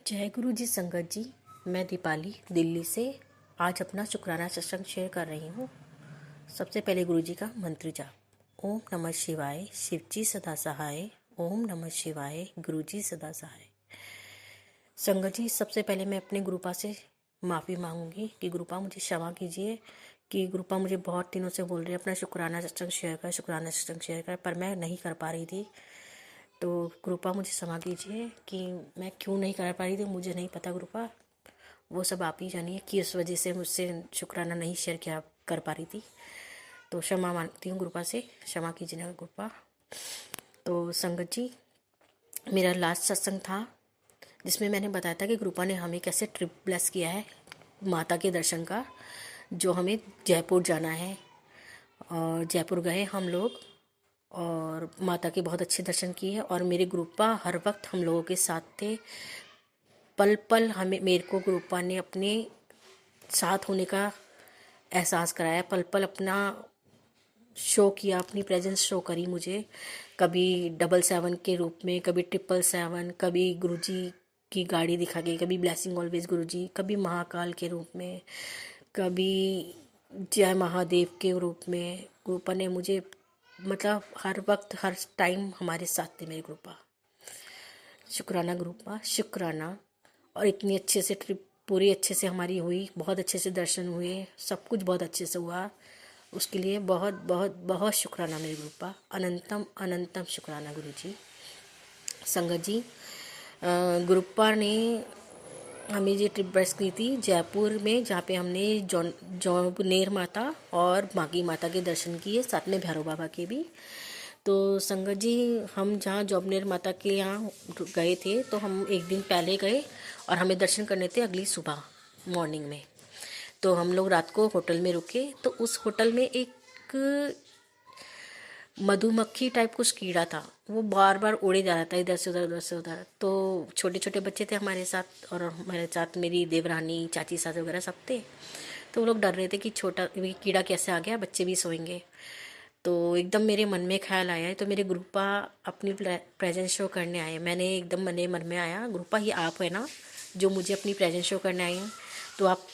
जय गुरु जी संगत जी। मैं दीपाली दिल्ली से आज अपना शुक्राना सत्संग शेयर कर रही हूँ। सबसे पहले गुरु जी का मंत्र जाप। ओम नमः शिवाय, शिव जी सदा सहाय। ओम नमः शिवाय, गुरु जी सदा सहाय। संगत जी, सबसे पहले मैं अपने गुरुपा से माफ़ी मांगूंगी कि गुरुपा मुझे क्षमा कीजिए कि गुरुपा मुझे बहुत दिनों से बोल रहे अपना शुक्राना सत्संग शेयर कर, शुक्राना सत्संग शेयर कर, पर मैं नहीं कर पा रही थी। तो गुरुपा मुझे क्षमा कीजिए कि मैं क्यों नहीं कर पा रही थी, मुझे नहीं पता गुरुपा। वो सब आप ही जानिए कि इस वजह से मुझसे शुक्राना नहीं शेयर किया कर पा रही थी। तो क्षमा मांगती हूँ गुरुपा से, क्षमा कीजिए ना गुरुपा। तो संगत जी, मेरा लास्ट सत्संग था जिसमें मैंने बताया था कि गुरुपा ने हमें कैसे ट्रिप ब्लेस किया है माता के दर्शन का, जो हमें जयपुर जाना है। और जयपुर गए हम लोग और माता के बहुत अच्छे दर्शन किए और मेरे गुरुपा हर वक्त हम लोगों के साथ थे। पल पल हमें मेरे को गुरुपा ने अपने साथ होने का एहसास कराया, पल पल अपना शो किया, अपनी प्रेजेंस शो करी मुझे। कभी 777 के रूप में, कभी 777, कभी गुरुजी की गाड़ी दिखा गई, कभी ब्लेसिंग ऑलवेज गुरुजी, कभी महाकाल के रूप में, कभी जय महादेव के रूप में। गुरुपा ने मुझे मतलब हर वक्त हर टाइम हमारे साथ थे मेरे गुरुपा। शुक्राना गुरुपा, शुक्राना। और इतनी अच्छे से ट्रिप पूरी अच्छे से हमारी हुई, बहुत अच्छे से दर्शन हुए, सब कुछ बहुत अच्छे से हुआ। उसके लिए बहुत बहुत बहुत शुक्राना मेरे गुरुपा। अनंतम अनंतम शुक्राना गुरु जी। संगत जी, गुरुपा ने हमें ये ट्रिप बस की थी जयपुर में, जहाँ पे हमने जौबनेर माता और बाकी माता के दर्शन किए, साथ में भैरव बाबा के भी। तो संगत जी, हम जहाँ जौबनेर माता के यहाँ गए थे तो हम एक दिन पहले गए और हमें दर्शन करने थे अगली सुबह मॉर्निंग में। तो हम लोग रात को होटल में रुके, तो उस होटल में एक मधुमक्खी टाइप कुछ कीड़ा था, वो बार बार उड़े जा रहा था इधर से उधर, उधर से उधर। तो छोटे छोटे बच्चे थे हमारे साथ और हमारे साथ मेरी देवरानी, चाची सास वगैरह सब थे। तो वो लोग डर रहे थे कि छोटा ये कीड़ा कैसे आ गया, बच्चे भी सोएंगे। तो एकदम मेरे मन में ख्याल आया, तो मेरे गुरुपा अपनी प्रेजेंस शो करने आए। मैंने एकदम मेरे मन में आया, गुरुपा ये आप है ना जो मुझे अपनी प्रेजेंस शो करने आई हैं, तो आप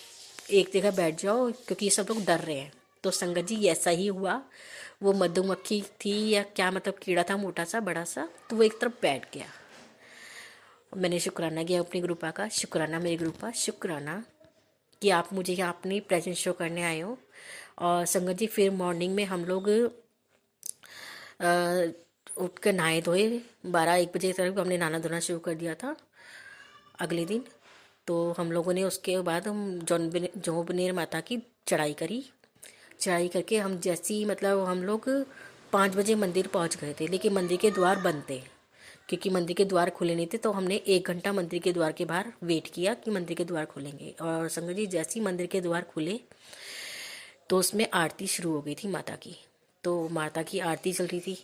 एक जगह बैठ जाओ क्योंकि ये सब लोग डर रहे हैं। तो संगत जी, ऐसा ही हुआ। वो मधुमक्खी थी या क्या, मतलब कीड़ा था मोटा सा बड़ा सा, तो वो एक तरफ बैठ गया। मैंने शुक्राना किया अपने गुरुपा का, शुक्राना मेरे गुरुपा, शुक्राना कि आप मुझे यहाँ अपनी प्रेजेंस शो करने आए हो। और संगत जी, फिर मॉर्निंग में हम लोग उठ कर नहाए धोए, 12-1 बजे तक हमने नहाना धोना शुरू कर दिया था अगले दिन। तो हम लोगों ने उसके बाद हम जोबनेर माता की चढ़ाई करी। चढ़ाई करके हम जैसी मतलब हम लोग 5 बजे मंदिर पहुंच गए थे, लेकिन मंदिर के द्वार बंद थे क्योंकि मंदिर के द्वार खुले नहीं थे। तो हमने 1 घंटा मंदिर के द्वार के बाहर वेट किया कि मंदिर के द्वार खुलेंगे। और संगत जी, जैसे ही मंदिर के द्वार खुले तो उसमें आरती शुरू हो गई थी माता की। तो माता की आरती चल रही थी,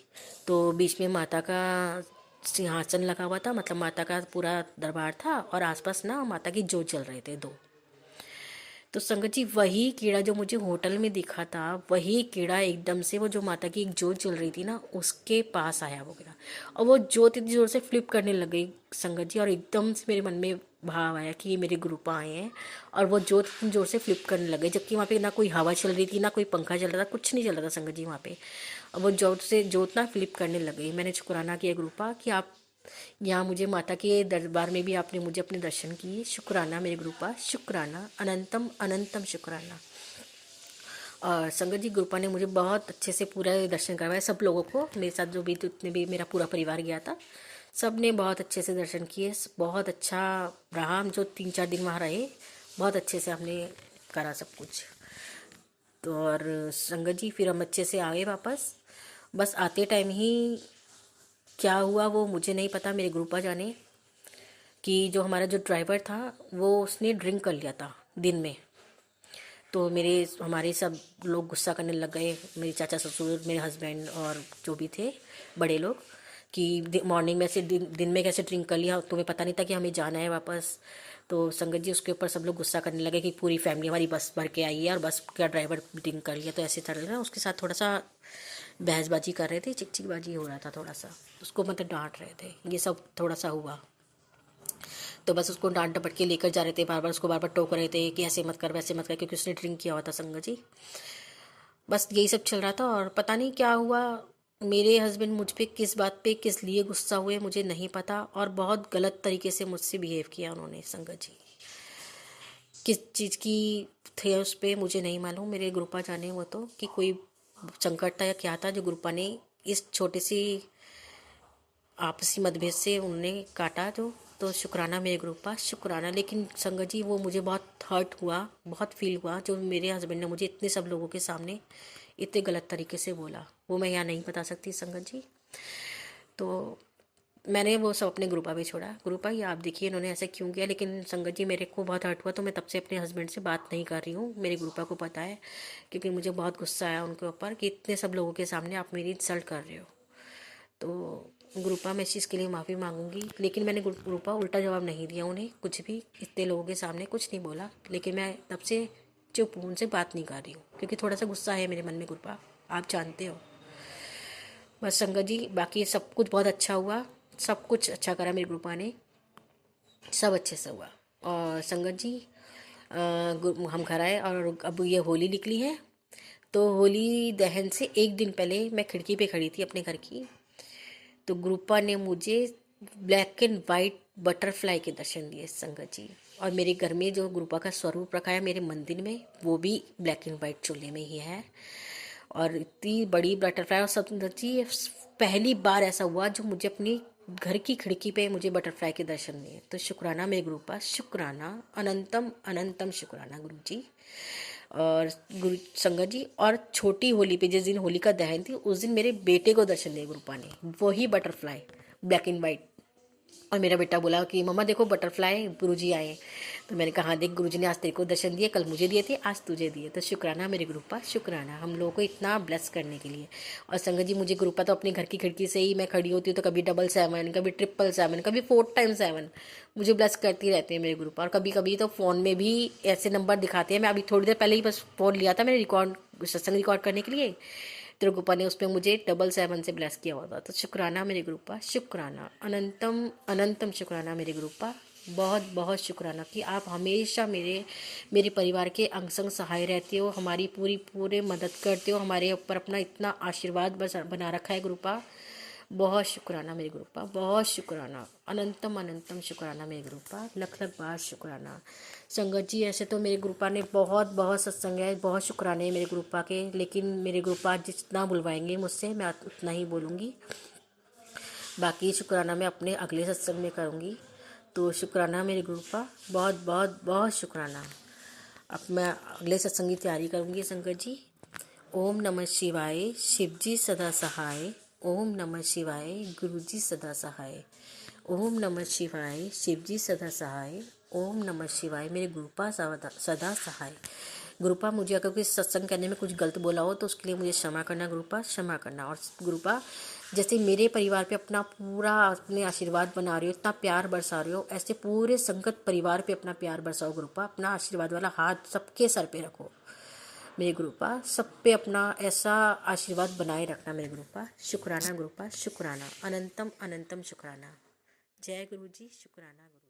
तो बीच में माता का सिंहासन लगा हुआ था, मतलब माता का पूरा दरबार था और आसपास ना माता की जोत जल रहे थे 2। तो संगत जी, वही कीड़ा जो मुझे होटल में दिखा था, वही कीड़ा एकदम से वो जो माता की एक जोत जल रही थी ना उसके पास आया वो कीड़ा, और वो जोत इतनी जोर से फ्लिप करने लग गई संगत जी। और एकदम से मेरे मन में भाव आया कि ये मेरे गुरुपा आए हैं और वो जोत इतनी जोर से फ्लिप करने लग गई, जबकि वहाँ पे ना कोई हवा चल रही थी, ना कोई पंखा चल रहा था, कुछ नहीं चल रहा था संगत जी वहाँ पे। और वो जोत ना फ्लिप करने लग गई। मैंने शुक्राना किया गुरुपा कि आप यहाँ मुझे माता के दरबार में भी आपने मुझे अपने दर्शन किए। शुक्राना मेरे गुरुपा, शुक्राना, अनंतम अनंतम शुक्राना। और संगत जी, गुरुपा ने मुझे बहुत अच्छे से पूरा दर्शन करवाया, सब लोगों को, मेरे साथ जो भी जितने भी मेरा पूरा परिवार गया था सब ने बहुत अच्छे से दर्शन किए। बहुत अच्छा रहा, हम जो 3-4 दिन वहाँ रहे बहुत अच्छे से हमने करा सब कुछ। तो और संगत जी, फिर हम अच्छे से आए वापस। बस आते टाइम ही क्या हुआ वो मुझे नहीं पता, मेरे गुरुपा जाने कि जो हमारा जो ड्राइवर था वो उसने ड्रिंक कर लिया था दिन में। तो हमारे सब लोग गुस्सा करने लग गए, मेरे चाचा ससुर, मेरे हस्बैंड और जो भी थे बड़े लोग, कि मॉर्निंग में से दिन में कैसे ड्रिंक कर लिया, तुम्हें पता नहीं था कि हमें जाना है वापस। तो संगत जी, उसके ऊपर सब लोग गुस्सा करने लगे कि पूरी फैमिली हमारी बस भर के आई है और बस का ड्राइवर ड्रिंक कर लिया। तो ऐसे था उसके साथ थोड़ा सा बहसबाजी कर रहे थे, चिकचिकबाजी हो रहा था थोड़ा सा, उसको मतलब डांट रहे थे, ये सब थोड़ा सा हुआ। तो बस उसको डांट डपट के लेकर जा रहे थे, बार बार उसको बार बार टोक रहे थे कि ऐसे मत कर वैसे मत कर, क्योंकि उसने ड्रिंक किया हुआ था संगत जी। बस यही सब चल रहा था और पता नहीं क्या हुआ, मेरे हस्बैंड मुझ पे किस बात पे किस लिए गुस्सा हुए मुझे नहीं पता, और बहुत गलत तरीके से मुझसे बिहेव किया उन्होंने संगत जी। किस चीज़ की थे उस पर मुझे नहीं मालूम, मेरे ग्रुपा जाने वो तो कि कोई संकट था या क्या था जो ग्रुपा ने इस छोटी सी आपसी मतभेद से उन्होंने काटा जो। तो शुक्राना मेरे ग्रुपा, शुक्राना। लेकिन संगत जी वो मुझे बहुत हर्ट हुआ, बहुत फील हुआ जो मेरे हस्बैंड ने मुझे इतने सब लोगों के सामने इतने गलत तरीके से बोला, वो मैं यहाँ नहीं बता सकती संगत जी। तो मैंने वो सब अपने ग्रुपा पे छोड़ा, ग्रुपा ये आप देखिए इन्होंने ऐसे क्यों किया। लेकिन संगत जी मेरे को बहुत हर्ट हुआ, तो मैं तब से अपने हस्बैंड से बात नहीं कर रही हूँ, मेरे ग्रुपा को पता है, क्योंकि मुझे बहुत गुस्सा आया उनके ऊपर कि इतने सब लोगों के सामने आप मेरी इंसल्ट कर रहे हो। तो ग्रुपा मैं इस चीज़ के लिए माफ़ी मांगूंगी। लेकिन मैंने ग्रुपा उल्टा जवाब नहीं दिया उन्हें, कुछ भी इतने लोगों के सामने कुछ नहीं बोला। लेकिन मैं तब से चुप हूँ, उनसे बात नहीं कर रही हूँ, क्योंकि थोड़ा सा गुस्सा है मेरे मन में ग्रुपा, आप जानते हो। बस संगत जी बाकी सब कुछ बहुत अच्छा हुआ, सब कुछ अच्छा करा मेरे ग्रुपा ने, सब अच्छे से हुआ। और संगत जी हम घर आए और अब ये होली निकली है, तो होली दहन से एक दिन पहले मैं खिड़की पे खड़ी थी अपने घर की, तो ग्रुपा ने मुझे ब्लैक एंड वाइट बटरफ्लाई के दर्शन दिए संगत जी। और मेरे घर में जो ग्रुपा का स्वरूप रखा है मेरे मंदिर में, वो भी ब्लैक एंड वाइट चूल्हे में ही है। और इतनी बड़ी बटरफ्लाई, और संगत जी पहली बार ऐसा हुआ जो मुझे अपनी घर की खिड़की पे मुझे बटरफ्लाई के दर्शन दिए। तो शुक्राना मेरे ग्रुपा, शुक्राना, अनंतम अनंतम शुक्राना गुरु जी और गुरु संगत जी। और छोटी होली पे जिस दिन होलिका दहन थी उस दिन मेरे बेटे को दर्शन दिए ग्रुपा ने, वही बटरफ्लाई ब्लैक एंड वाइट। और मेरा बेटा बोला कि मम्मा देखो बटरफ्लाई गुरुजी आए। तो मैंने कहा हाँ देख गुरुजी ने आज तेरे को दर्शन दिए, कल मुझे दिए थे, आज तुझे दिए। तो शुक्राना मेरे ग्रुपा, शुक्राना हम लोगों को इतना ब्लेस करने के लिए। और संगत जी मुझे ग्रुपा तो अपने घर की खिड़की से ही मैं खड़ी होती हूँ, तो कभी 777, कभी 777, कभी 4x7 मुझे ब्लेस करती रहते हैं मेरे ग्रुपा। और कभी कभी तो फ़ोन में भी ऐसे नंबर दिखाते हैं। मैं अभी थोड़ी देर पहले ही बस फ़ोन लिया था मैंने रिकॉर्ड, सत्संग रिकॉर्ड करने के लिए, तेरे ग्रुपा ने उस पर मुझे 777 से ब्लेस किया हुआ था। तो शुक्राना मेरे ग्रुपा, शुक्राना, अनंतम अनंतम शुक्राना मेरे ग्रुपा, बहुत बहुत शुक्राना कि आप हमेशा मेरे परिवार के अंग संग सहाय रहते हो, हमारी पूरे मदद करते हो, हमारे ऊपर अपना इतना आशीर्वाद बस बना रखा है ग्रुपा। बहुत शुक्राना मेरे ग्रुपा, बहुत शुक्राना, अनंतम अनंतम शुक्राना मेरे ग्रुपा, लख लख बार शुक्राना। संगत जी ऐसे तो मेरे ग्रुपा ने बहुत बहुत सत्संग है, बहुत शुक्राने मेरे ग्रुपा के। लेकिन मेरे ग्रुपा जितना बुलवाएंगे मुझसे मैं उतना ही बोलूँगी, बाकी शुक्राना मैं अपने अगले सत्संग में करूँगी। तो शुक्राना मेरे ग्रुपा, बहुत बहुत बहुत शुक्राना। अब मैं अगले सत्संग की तैयारी करूँगी संगत जी। ओम नमः शिवाय, शिव जी सदा सहाय। ओम नमः शिवाय, गुरु जी सदा सहाय। ओम नमः शिवाय, शिव जी सदा सहाय। ओम नमः शिवाय, मेरे गुरुपा सदा सहाय। गुरुपा मुझे अगर कोई सत्संग करने में कुछ गलत बोला हो तो उसके लिए मुझे क्षमा करना गुरुपा, क्षमा करना। और गुरुपा जैसे मेरे परिवार पे अपना पूरा अपने आशीर्वाद बना रहे हो, इतना प्यार बरसा रहे हो, ऐसे पूरे संगत परिवार पे अपना प्यार बरसाओ गुरुपा। अपना आशीर्वाद वाला हाथ सबके सर पे रखो मेरे गुरुपा, सब पे अपना ऐसा आशीर्वाद बनाए रखना मेरे गुरुपा। शुक्राना गुरुपा, शुक्राना, अनंतम अनंतम शुक्राना। जय गुरु जी, शुक्राना गुरु।